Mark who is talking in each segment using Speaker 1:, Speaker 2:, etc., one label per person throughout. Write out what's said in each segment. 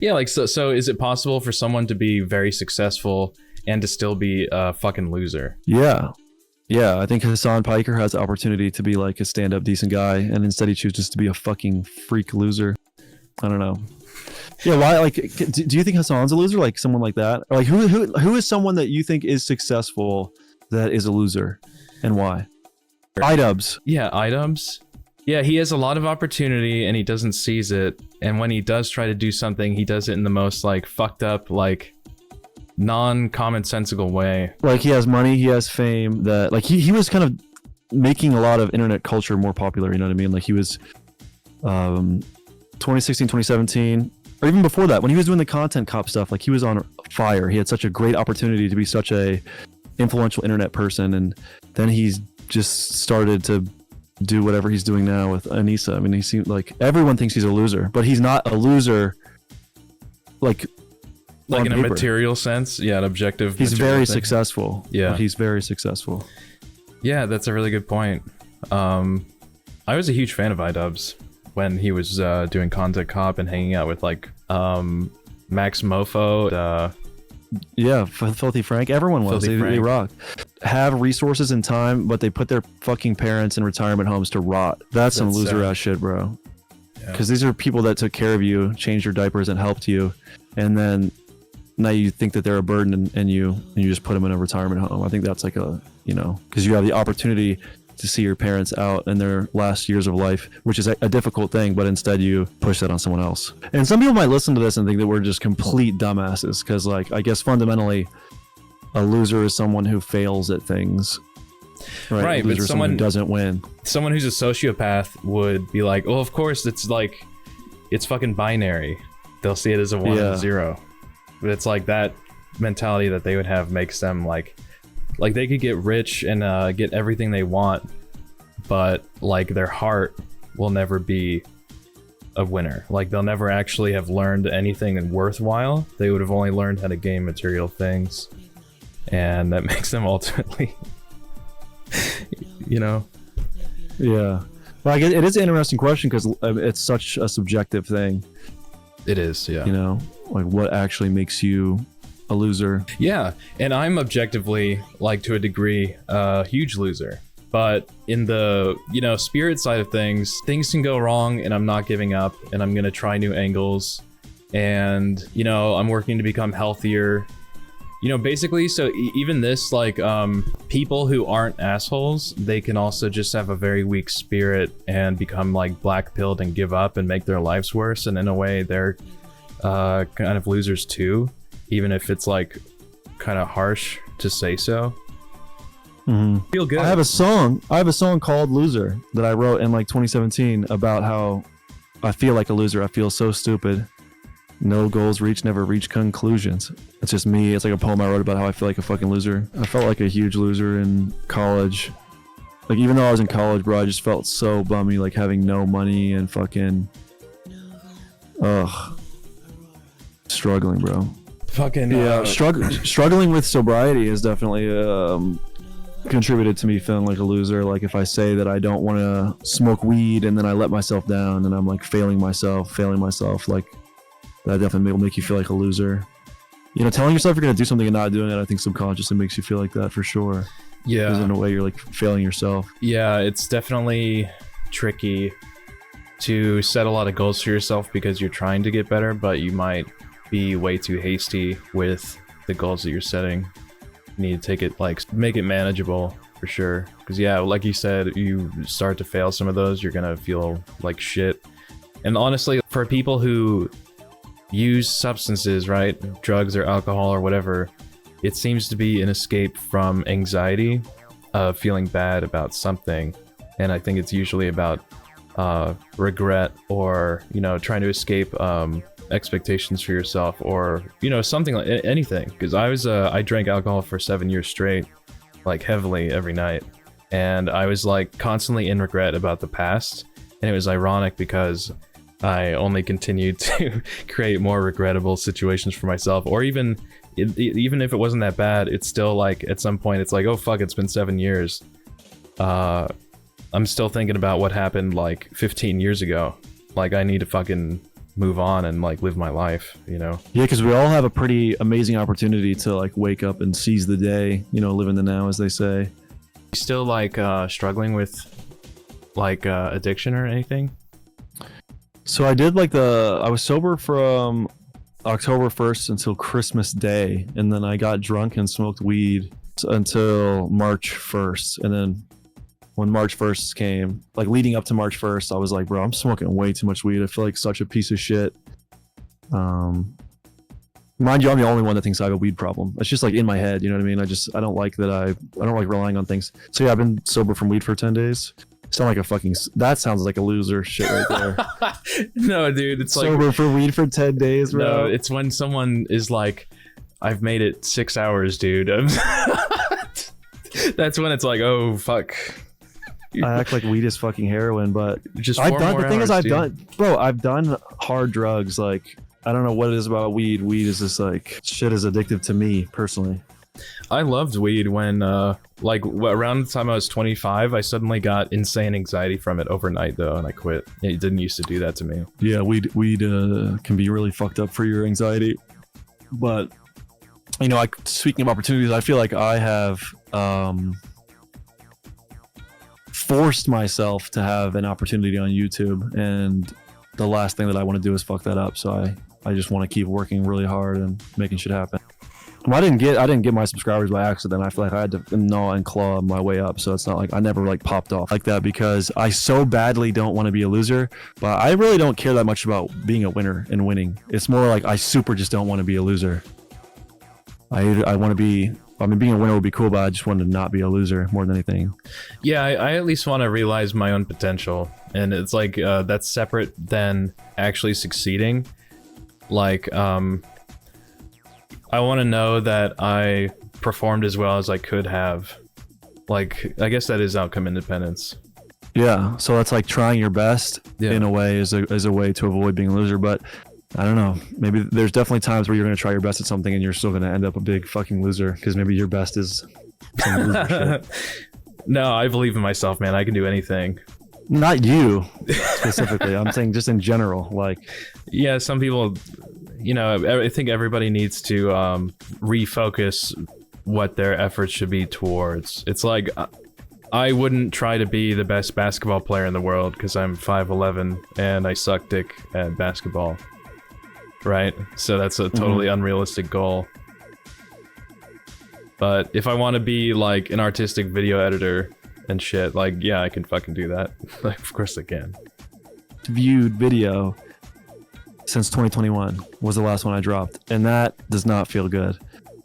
Speaker 1: Yeah, like so is it possible for someone to be very successful and to still be a fucking loser?
Speaker 2: Yeah. Yeah, I think Hasan Piker has the opportunity to be like a stand-up decent guy, and instead he chooses to be a fucking freak loser. I don't know. Yeah, why? Like, do you think Hasan's a loser? Like someone like that? Or like who is someone that you think is successful that is a loser, and why? Idubbz.
Speaker 1: Yeah, Idubbz. Yeah, he has a lot of opportunity and he doesn't seize it. And when he does try to do something, he does it in the most like fucked up, like non-commonsensical way.
Speaker 2: Like he has money, he has fame. That like he was kind of making a lot of internet culture more popular. You know what I mean? Like he was 2016, 2017, or even before that, when he was doing the content cop stuff, like he was on fire. He had such a great opportunity to be such a influential internet person, and then he's just started to do whatever he's doing now with Anissa. I mean, he seems like everyone thinks he's a loser, but he's not a loser. Like
Speaker 1: in
Speaker 2: paper.
Speaker 1: A material sense, yeah, an objective.
Speaker 2: He's very successful.
Speaker 1: Yeah,
Speaker 2: he's very successful.
Speaker 1: Yeah, that's a really good point. I was a huge fan of Idubbz when he was doing content cop and hanging out with like Max Mofo.
Speaker 2: Yeah, Filthy Frank. Everyone was. They rock. Have resources and time, but they put their fucking parents in retirement homes to rot. That's some loser ass shit, bro. Because these are people that took care of you, changed your diapers, and helped you, and then now you think that they're a burden, and you just put them in a retirement home. I think that's like a, you know, because you have the opportunity to see your parents out in their last years of life, which is a difficult thing, but instead you push that on someone else. And some people might listen to this and think that we're just complete dumbasses, because like, I guess fundamentally a loser is someone who fails at things. Right, but someone who doesn't win.
Speaker 1: Someone who's a sociopath would be like, well, of course, it's fucking binary. They'll see it as a 1 and 0. But it's like that mentality that they would have makes them like they could get rich and get everything they want, but like their heart will never be a winner. Like they'll never actually have learned anything worthwhile. They would have only learned how to gain material things, and that makes them ultimately, you know.
Speaker 2: Yeah. Well, I guess it is an interesting question because it's such a subjective thing.
Speaker 1: It is, yeah.
Speaker 2: You know, like what actually makes you a loser?
Speaker 1: Yeah, and I'm objectively, like to a degree, a huge loser. But in the, you know, spirit side of things can go wrong, and I'm not giving up, and I'm gonna try new angles, and you know, I'm working to become healthier. You know, basically, so even this, like, people who aren't assholes, they can also just have a very weak spirit and become like black-pilled and give up and make their lives worse. And in a way, they're kind of losers too, even if it's like kind of harsh to say so. Feel good.
Speaker 2: I have a song called "Loser" that I wrote in like 2017 about how I feel like a loser. I feel so stupid. No goals reached, never reach conclusions. It's just me. It's like a poem I wrote about how I feel like a fucking loser. I felt like a huge loser in college. Like even though I was in college, bro, I just felt so bummy, like having no money and fucking, struggling, bro.
Speaker 1: Fucking
Speaker 2: yeah, struggling with sobriety has definitely contributed to me feeling like a loser. Like if I say that I don't want to smoke weed and then I let myself down and I'm like failing myself, like that definitely will make you feel like a loser. You know, telling yourself you're going to do something and not doing it, I think subconsciously makes you feel like that for sure.
Speaker 1: Yeah.
Speaker 2: Because in a way you're like failing yourself.
Speaker 1: Yeah, it's definitely tricky to set a lot of goals for yourself because you're trying to get better, but you might be way too hasty with the goals that you're setting. You need to take it, like, make it manageable for sure. Because yeah, like you said, you start to fail some of those, you're going to feel like shit. And honestly, for people who use substances, right, drugs or alcohol or whatever, it seems to be an escape from anxiety of feeling bad about something. And I think it's usually about regret or, you know, trying to escape expectations for yourself or, you know, something like anything. Because I drank alcohol for 7 years straight, like heavily every night, and I was like constantly in regret about the past. And it was ironic because I only continued to create more regrettable situations for myself, or even if it wasn't that bad, it's still like at some point it's like, oh fuck, it's been 7 years. I'm still thinking about what happened like 15 years ago. Like I need to fucking move on and like live my life, you know?
Speaker 2: Yeah, because we all have a pretty amazing opportunity to like wake up and seize the day, you know, live in the now, as they say.
Speaker 1: You still like struggling with like addiction or anything?
Speaker 2: So I did like I was sober from October 1st until Christmas Day, and then I got drunk and smoked weed until March 1st, and then when March 1st came, like leading up to March 1st, I was like, bro, I'm smoking way too much weed. I feel like such a piece of shit. Mind you, I'm the only one that thinks I have a weed problem. It's just like in my head, you know what I mean? I don't like that I don't like relying on things. So yeah, I've been sober from weed for 10 days. Sound like a fucking, that sounds like a loser shit right there.
Speaker 1: No, dude, it's
Speaker 2: sober
Speaker 1: like
Speaker 2: for weed for 10 days, bro.
Speaker 1: No, it's when someone is like, I've made it 6 hours, dude. That's when it's like, oh fuck.
Speaker 2: I act like weed is fucking heroin, but
Speaker 1: just
Speaker 2: I've done. The thing is, I've
Speaker 1: dude.
Speaker 2: done hard drugs. Like, I don't know what it is about weed. Weed is just like, shit is addictive to me personally.
Speaker 1: I loved weed when, like, around the time I was 25, I suddenly got insane anxiety from it overnight, though, and I quit. It didn't used to do that to me.
Speaker 2: Yeah, weed can be really fucked up for your anxiety. But, you know, like, speaking of opportunities, I feel like I have forced myself to have an opportunity on YouTube, and the last thing that I want to do is fuck that up. So I just want to keep working really hard and making shit happen. Well, I didn't get my subscribers by accident. I feel like I had to gnaw and claw my way up. So it's not like I never like popped off like that because I so badly don't want to be a loser. But I really don't care that much about being a winner and winning. It's more like I super just don't want to be a loser. I want to be. I mean, being a winner would be cool, but I just wanted to not be a loser more than anything.
Speaker 1: Yeah, I at least want to realize my own potential, and it's like that's separate than actually succeeding. Like, I want to know that I performed as well as I could have. Like, I guess that is outcome independence.
Speaker 2: Yeah, so that's like trying your best in a way is a way to avoid being a loser, but I don't know. Maybe there's definitely times where you're going to try your best at something and you're still going to end up a big fucking loser because maybe your best is some loser shit.
Speaker 1: No, I believe in myself, man. I can do anything.
Speaker 2: Not you specifically. I'm saying just in general. Like,
Speaker 1: yeah, some people, you know, I think everybody needs to refocus what their efforts should be towards. It's like I wouldn't try to be the best basketball player in the world because I'm 5'11" and I suck dick at basketball. Right? So that's a totally unrealistic goal. But if I want to be like an artistic video editor and shit, like, yeah, I can fucking do that. Like, of course I can.
Speaker 2: Viewed video since 2021 was the last one I dropped, and that does not feel good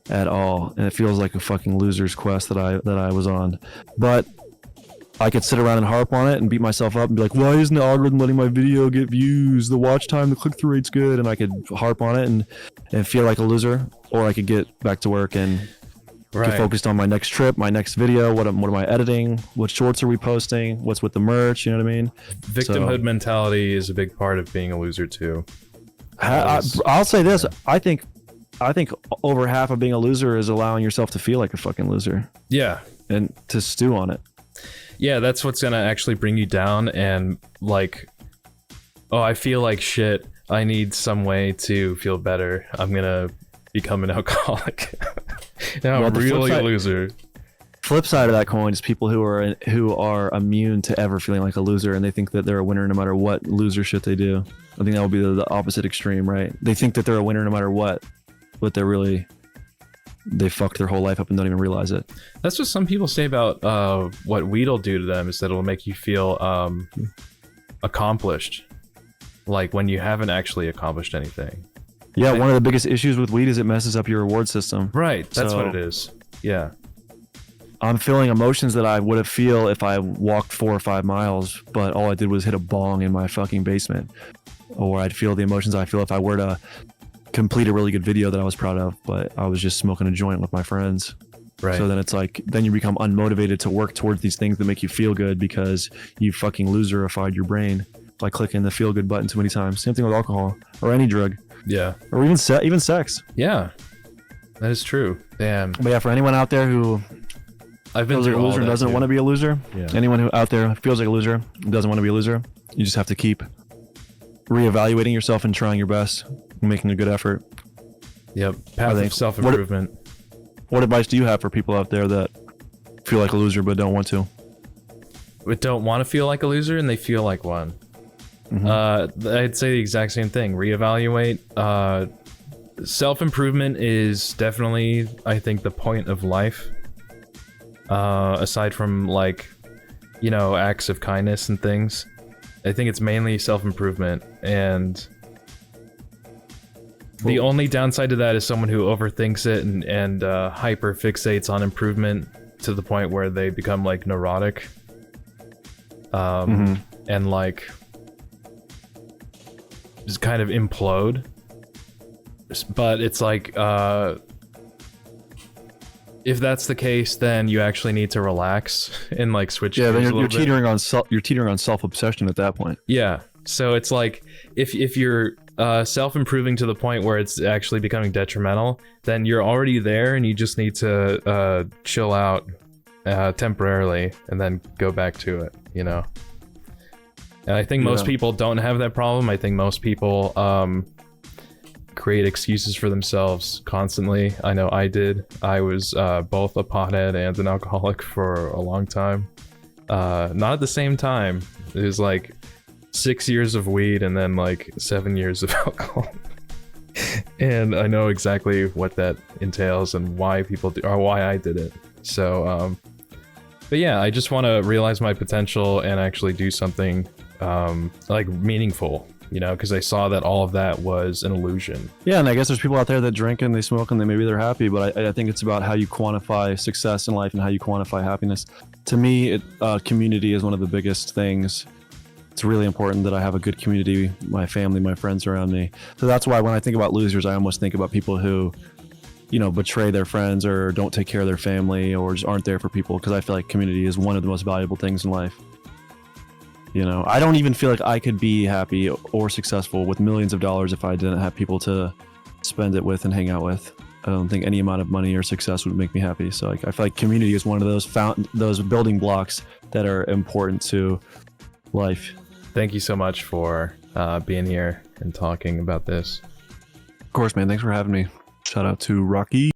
Speaker 2: at all, and it feels like a fucking loser's quest that I was on. But I could sit around and harp on it and beat myself up and be like, why isn't the algorithm letting my video get views, the watch time, the click-through rate's good, and I could harp on it and feel like a loser, or I could get back to work and get focused on my next trip, my next video, what am I editing, what shorts are we posting, what's with the merch, you know what I mean?
Speaker 1: Victimhood mentality is a big part of being a loser too.
Speaker 2: I'll say this, I think over half of being a loser is allowing yourself to feel like a fucking loser.
Speaker 1: Yeah.
Speaker 2: And to stew on it.
Speaker 1: Yeah, that's what's gonna actually bring you down and like, oh, I feel like shit. I need some way to feel better. I'm gonna become an alcoholic. Now I'm really a loser.
Speaker 2: Flip side of that coin is people who are immune to ever feeling like a loser, and they think that they're a winner no matter what loser shit they do. I think that would be the opposite extreme, right? They think that they're a winner no matter what, but they fucked their whole life up and don't even realize it.
Speaker 1: That's what some people say about what weed will do to them, is that it'll make you feel accomplished, like when you haven't actually accomplished anything.
Speaker 2: Yeah, one of the biggest issues with weed is it messes up your reward system.
Speaker 1: Right, that's what it is. Yeah.
Speaker 2: I'm feeling emotions that I would have feel if I walked 4 or 5 miles, but all I did was hit a bong in my fucking basement. Or I'd feel the emotions I feel if I were to complete a really good video that I was proud of, but I was just smoking a joint with my friends.
Speaker 1: Right.
Speaker 2: So then it's like, then you become unmotivated to work towards these things that make you feel good because you fucking loserified your brain by clicking the feel good button too many times. Same thing with alcohol or any drug.
Speaker 1: Yeah.
Speaker 2: Or even sex.
Speaker 1: Yeah. That is true. Damn.
Speaker 2: But yeah, for anyone out there who
Speaker 1: I've been
Speaker 2: feels like a loser and doesn't want to be a loser,
Speaker 1: yeah.
Speaker 2: Anyone who out there feels like a loser and doesn't want to be a loser, you just have to keep reevaluating yourself and trying your best, making a good effort.
Speaker 1: Yep, path of self-improvement.
Speaker 2: What advice do you have for people out there that feel like a loser but don't want to?
Speaker 1: But don't want to feel like a loser and they feel like one. I'd say the exact same thing. Reevaluate. Self-improvement is definitely, I think, the point of life. Aside from, like, you know, acts of kindness and things. I think it's mainly self-improvement, and the only downside to that is someone who overthinks it and hyper-fixates on improvement to the point where they become, like, neurotic. And, like, just kind of implode. But it's like, if that's the case, then you actually need to relax and like switch.
Speaker 2: Yeah, then you're teetering on self-obsession at that point.
Speaker 1: Yeah, so it's like if you're self-improving to the point where it's actually becoming detrimental, then you're already there and you just need to chill out temporarily and then go back to it. You know. And I think most people don't have that problem. I think most people create excuses for themselves constantly. I know I did. I was both a pothead and an alcoholic for a long time. Not at the same time. It was like 6 years of weed and then like 7 years of alcohol. And I know exactly what that entails and why people do, or why I did it. So, but yeah, I just want to realize my potential and actually do something like meaningful. You know, because I saw that all of that was an illusion.
Speaker 2: Yeah, and I guess there's people out there that drink and they smoke and maybe they're happy, but I think it's about how you quantify success in life and how you quantify happiness. To me, community is one of the biggest things. It's really important that I have a good community, my family, my friends around me. So that's why when I think about losers, I almost think about people who, you know, betray their friends or don't take care of their family or just aren't there for people, because I feel like community is one of the most valuable things in life. You know, I don't even feel like I could be happy or successful with millions of dollars if I didn't have people to spend it with and hang out with. I don't think any amount of money or success would make me happy. So like, I feel like community is one of those building blocks that are important to life.
Speaker 1: Thank you so much for being here and talking about this.
Speaker 2: Of course, man. Thanks for having me. Shout out to Rocky.